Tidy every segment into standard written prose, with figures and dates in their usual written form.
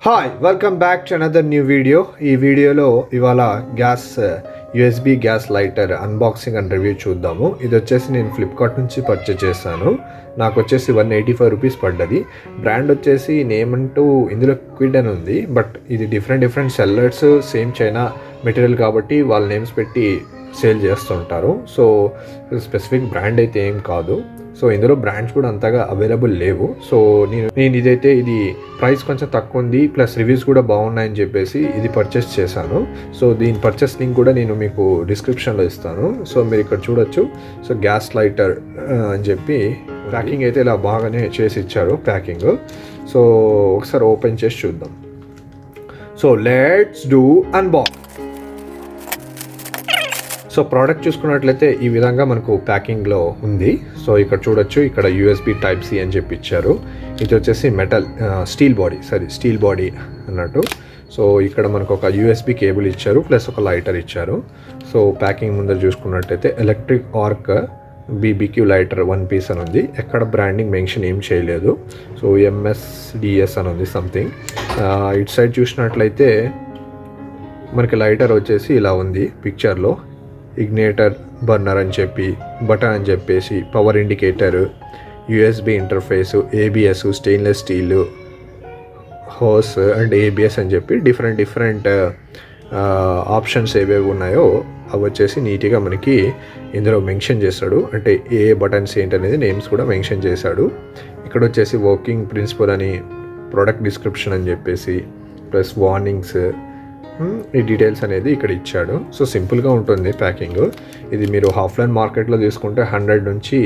Hi welcome back to another new video. ఈ వీడియోలో ఇవాళ USB gas lighter unboxing and review చూద్దాము. ఇది వచ్చేసి నేను ఫ్లిప్కార్ట్ నుంచి పర్చేస్ చేశాను. నాకు వచ్చేసి ₹185 పడ్డది. బ్రాండ్ వచ్చేసి నేమ్ అంటూ ఇందులో క్విడ్ అని ఉంది, బట్ ఇది different sellers same China material కాబట్టి వాళ్ళ నేమ్స్ పెట్టి సేల్ చేస్తుంటారు. సో స్పెసిఫిక్ బ్రాండ్ అయితే ఏం కాదు. సో ఇందులో బ్రాండ్స్ కూడా అంతగా అవైలబుల్ లేవు. సో నేను ఇది ప్రైస్ కొంచెం తక్కువ ఉంది, ప్లస్ రివ్యూస్ కూడా బాగున్నాయని చెప్పేసి ఇది పర్చేస్ చేశాను. సో దీని పర్చేస్ లింక్ కూడా నేను మీకు డిస్క్రిప్షన్లో ఇస్తాను. సో మీరు ఇక్కడ చూడొచ్చు. సో గ్యాస్ లైటర్ అని చెప్పి ప్యాకింగ్ అయితే ఇలా బాగానే చేసి ఇచ్చారు ప్యాకింగ్. సో ఒకసారి ఓపెన్ చేసి చూద్దాం. So let's do unbox. So product చూసుకున్నట్లయితే ఈ విధంగా మనకు ప్యాకింగ్లో ఉంది. సో ఇక్కడ చూడొచ్చు, ఇక్కడ యూఎస్బి టైప్ సి అని చెప్పి ఇచ్చారు. ఇది వచ్చేసి స్టీల్ బాడీ అన్నట్టు. సో ఇక్కడ మనకు ఒక యూఎస్బి కేబుల్ ఇచ్చారు, ప్లస్ ఒక లైటర్ ఇచ్చారు. సో ప్యాకింగ్ ముందర చూసుకున్నట్టయితే electric arc BBQ lighter 1 piece అని ఉంది. ఎక్కడ బ్రాండింగ్ మెన్షన్ ఏం చేయలేదు. సో MSDS అని ఉంది సంథింగ్. ఇటు సైడ్ చూసినట్లయితే మనకి లైటర్ వచ్చేసి ఇలా ఉంది పిక్చర్లో. ఇగ్నేటర్ బర్నర్ అని చెప్పి, బటన్ అని చెప్పేసి, power indicator, USB interface, ABS, stainless steel, hose and ABS అని చెప్పి డిఫరెంట్ ఆప్షన్స్ ఏవేవి ఉన్నాయో అవి వచ్చేసి నీట్గా మనకి ఇందులో మెన్షన్ చేశాడు. అంటే ఏ బటన్స్ ఏంటనేది నేమ్స్ కూడా మెన్షన్ చేశాడు. ఇక్కడ వచ్చేసి వర్కింగ్ ప్రిన్సిపల్ అని, ప్రొడక్ట్ డిస్క్రిప్షన్ అని చెప్పేసి, ప్లస్ వార్నింగ్స్, ఈ డీటెయిల్స్ అనేది ఇక్కడ ఇచ్చాడు. సో సింపుల్గా ఉంటుంది ప్యాకింగ్. ఇది మీరు ఆఫ్లైన్ మార్కెట్లో తీసుకుంటే 100 నుంచి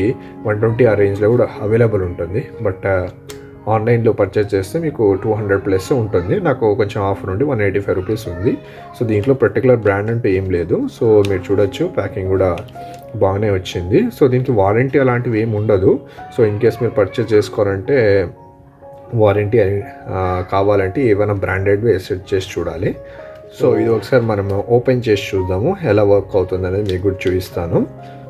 120 ఆ రేంజ్లో కూడా అవైలబుల్ ఉంటుంది. బట్ ఆన్లైన్లో పర్చేస్ చేస్తే మీకు 200+ ఉంటుంది. నాకు కొంచెం ఆఫర్ నుండి ₹185 ఉంది. సో దీంట్లో పర్టికులర్ బ్రాండ్ అంటే ఏం లేదు. సో మీరు చూడొచ్చు, ప్యాకింగ్ కూడా బాగానే వచ్చింది. సో దీనికి వారంటీ అలాంటివి ఏమి ఉండదు. సో ఇన్ కేస్ మీరు పర్చేస్ చేసుకోవాలంటే వారంటీ కావాలంటే ఏమైనా బ్రాండెడ్వి సెట్ చేసి చూడాలి. సో ఇది ఒకసారి మనం ఓపెన్ చేసి చూద్దాము, ఎలా వర్క్ అవుతుంది అనేది మీకు కూడా చూపిస్తాను.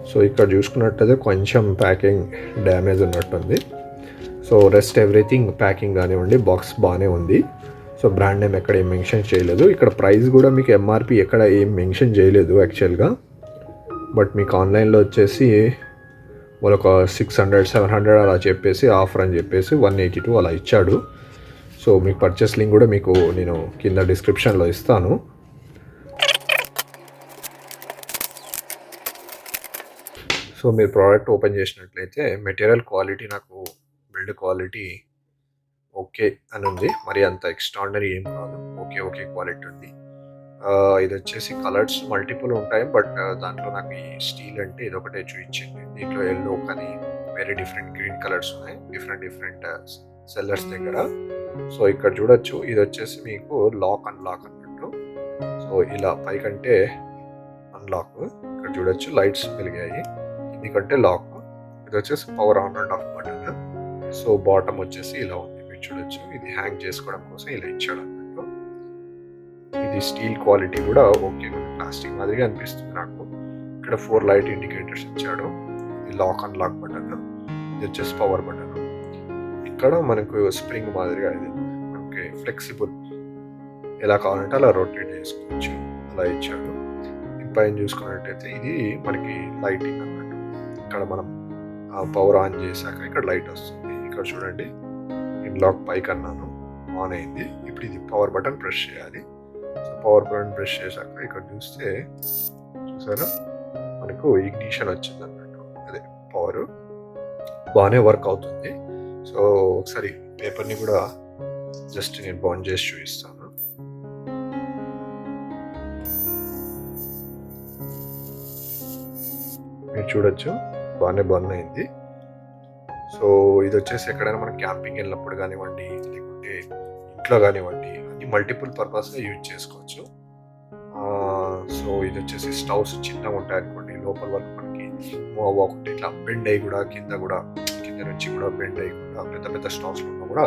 సో ఇక్కడ చూసుకున్నట్టయితే కొంచెం ప్యాకింగ్ డ్యామేజ్ ఉన్నట్టుంది. సో రెస్ట్ ఎవ్రీథింగ్ ప్యాకింగ్ కానివ్వండి, బాక్స్ బాగానే ఉంది. సో బ్రాండ్ నేమ్ ఎక్కడ ఏం మెన్షన్ చేయలేదు. ఇక్కడ ప్రైస్ కూడా మీకు MRP ఎక్కడ ఏం మెన్షన్ చేయలేదు యాక్చువల్గా. బట్ మీకు ఆన్లైన్లో వచ్చేసి వాళ్ళు ఒక 600-700 అలా చెప్పేసి ఆఫర్ అని చెప్పేసి 182 అలా ఇచ్చాడు. సో మీకు పర్చేస్ లింక్ కూడా మీకు నేను కింద డిస్క్రిప్షన్లో ఇస్తాను. సో మీరు ప్రోడక్ట్ ఓపెన్ చేసినట్లయితే మెటీరియల్ క్వాలిటీ, నాకు బిల్డ్ క్వాలిటీ ఓకే అని ఉంది. మరి అంత ఎక్స్ట్రాడినరీ ఏం కాదు, ఓకే క్వాలిటీ ఉంది. ఇది వచ్చేసి కలర్స్ మల్టిపుల్ ఉంటాయి, బట్ దాంట్లో నాకు ఈ స్టీల్ అంటే ఇదొకటే చూపించింది. దీంట్లో ఎల్లో కానీ వేరే డిఫరెంట్ గ్రీన్ కలర్స్ ఉన్నాయి డిఫరెంట్ సెల్లర్స్ దగ్గర. సో ఇక్కడ చూడొచ్చు, ఇది వచ్చేసి మీకు లాక్ అన్లాక్ అన్నట్టు. సో ఇలా పైకంటే అన్లాక్, ఇక్కడ చూడొచ్చు లైట్స్ వెలిగాయి. ఎందుకంటే లాక్, ఇది వచ్చేసి power on and of button. So bottom వచ్చేసి ఇలా ఉంది, మీరు చూడొచ్చు. ఇది హ్యాంగ్ చేసుకోవడం కోసం ఇలా ఇచ్చాడు అన్నట్టు. ఇది స్టీల్ క్వాలిటీ కూడా ఓకే, ప్లాస్టిక్ మాదిరిగా అనిపిస్తుంది నాకు. ఇక్కడ 4 లైట్ ఇండికేటర్స్ ఇచ్చాడు. ఇది లాక్ అన్లాక్ బటన్, ఇది వచ్చేసి పవర్ బటన్. ఇక్కడ మనకు స్ప్రింగ్ మాదిరిగా ఇది మనకి ఫ్లెక్సిబుల్, ఎలా కావాలంటే అలా రొటేట్ చేసుకోవచ్చు, అలా ఇచ్చాడు. పైన చూసుకున్నట్టయితే ఇది మనకి లైటింగ్ అన్నట్టు. ఇక్కడ మనం పవర్ ఆన్ చేశాక ఇక్కడ లైట్ వస్తుంది. ఇక్కడ చూడండి, నేను లాక్ పైకి అన్నాను, ఆన్ అయింది. ఇప్పుడు ఇది పవర్ బటన్ ప్రెస్ చేయాలి. సో పవర్ బటన్ ప్రెస్ చేశాక ఇక్కడ చూసారా మనకు ఇగ్నిషన్ వచ్చింది అన్నట్టు. అదే పవర్ బాగానే వర్క్ అవుతుంది. సో ఒకసారి పేపర్ని కూడా జస్ట్ నేను బాండ్ చేసి చూపిస్తాను. మీరు చూడొచ్చు, బాగానే బర్న్ అయింది. సో ఇది వచ్చేసి ఎక్కడైనా మనం క్యాంపింగ్ వెళ్ళినప్పుడు కానివ్వండి, లేకుంటే ఇంట్లో కానివ్వండి, అన్ని మల్టిపుల్ పర్పస్గా యూజ్ చేసుకోవచ్చు. సో ఇది వచ్చేసి స్టవ్స్ చిన్నగా ఉంటాయి అనుకోండి, లోపల వరకు మనకి మూవ్ అవ్వకుండా ఇట్లా బెండ్ అయ్యి కూడా కింద నుంచి కూడా బెండ్ అయ్యకుండా, పెద్ద స్టవ్స్లో ఉన్నా కూడా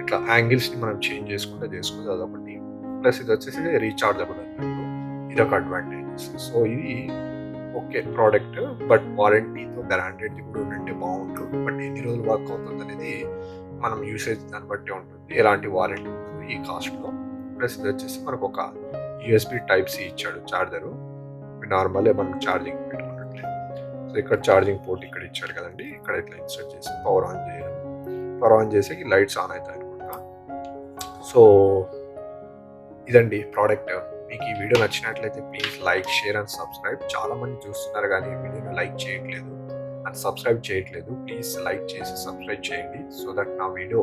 ఇట్లా యాంగిల్స్ని మనం చేంజ్ చేసుకోవచ్చు, అదొకటి. ప్లస్ ఇది వచ్చేసి రీఛార్జబుల్ అన్నట్టు, ఇదొక అడ్వాంటేజెస్. సో ఇది ఓకే ప్రోడక్ట్, బట్ వారంటీతో గ్యారంటీది కూడా ఉంటే బాగుంటుంది. బట్ ఎన్ని రోజులు వర్క్ అవుతుంది అనేది మనం యూసేజ్ దాన్ని బట్టి ఉంటుంది. ఎలాంటి వారంటీ ఉంటుంది, ఈ కాస్ట్లో. ప్లస్ ఇది వచ్చేసి మనకు ఒక యూఎస్బి టైప్ సి ఇచ్చాడు చార్జరు. నార్మల్గా మనం ఛార్జింగ్ పెట్టుకున్నట్లే. సో ఇక్కడ ఛార్జింగ్ పోర్ట్ ఇక్కడ ఇచ్చాడు కదండి, ఇక్కడ ఇట్లా ఇన్సర్ట్ చేసి పవర్ ఆన్ చేయడం. పవర్ ఆన్ చేసి లైట్స్ ఆన్ అవుతాయి అనుకుంటా. సో ఇదండి ప్రోడక్ట్. మీకు ఈ వీడియో నచ్చినట్లయితే please like, share and subscribe. చాలామంది చూస్తున్నారు కానీ ఈ వీడియోని లైక్ చేయట్లేదు అండ్ సబ్స్క్రైబ్ చేయట్లేదు. ప్లీజ్ లైక్ చేసి సబ్స్క్రైబ్ చేయండి, సో దట్ నా వీడియో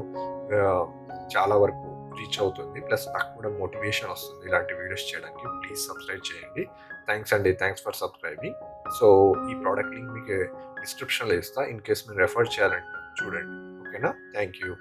చాలా వరకు రీచ్ అవుతుంది. ప్లస్ నాకు కూడా మోటివేషన్ వస్తుంది ఇలాంటి వీడియోస్ చేయడానికి. ప్లీజ్ సబ్స్క్రైబ్ చేయండి. థ్యాంక్స్ అండి, థ్యాంక్స్ ఫర్ సబ్స్క్రైబింగ్. సో ఈ ప్రోడక్ట్ లింక్ మీకు డిస్క్రిప్షన్లో ఇస్తా. ఇన్ కేస్ మీరు రెఫర్ చేయాలంటే చూడండి. ఓకేనా? Thank you.